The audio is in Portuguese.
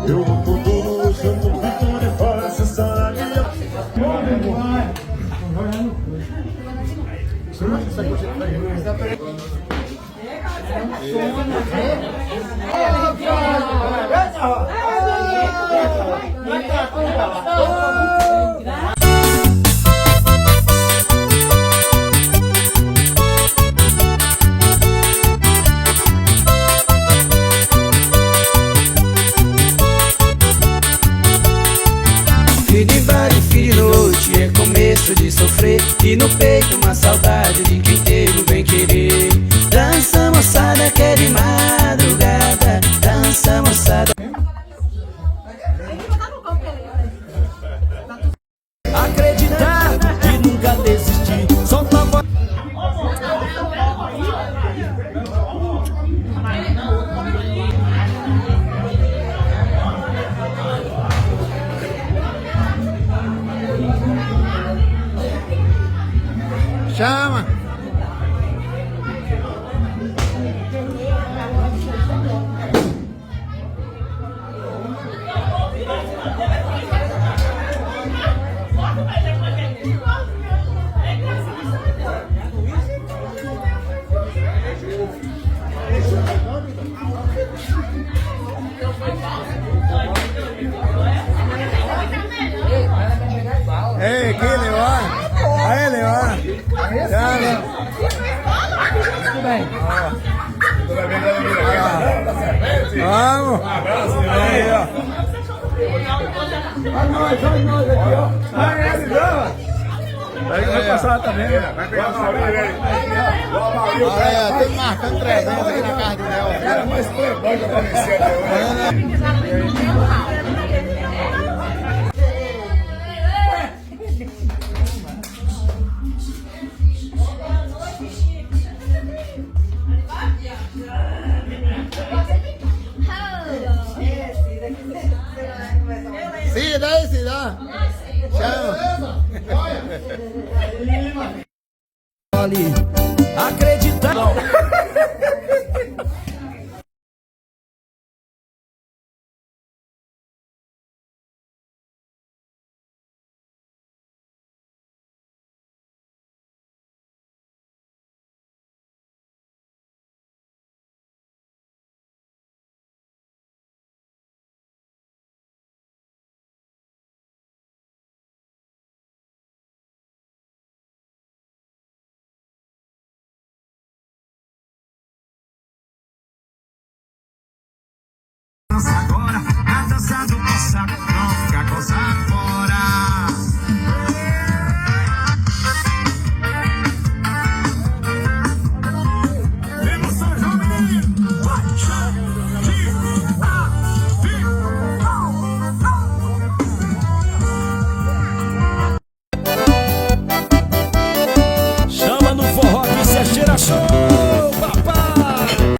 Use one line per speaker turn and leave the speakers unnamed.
Eu vou por tudo, chamo Vitor e faço essa minha.
Fio de vale, fio de noite, é começo de sofrer. E no peito uma saudade de quem teve o bem querer. Dança moçada que é de madrugada, dança moçada. Acreditar e nunca desistir, só tua voz.
Chama! Ei, que Leon! Aí, Leon! Chama!
Tudo bem.
Vamos! Aí, ó! Olha nós aqui, ó! Aí, ele aí vai passar também, né? Vai pegar o Olha, tem marcando 300 aqui na casa do Léo. O cara mais playboy que eu conheci até hoje. Cida. Chama.
Acreditar.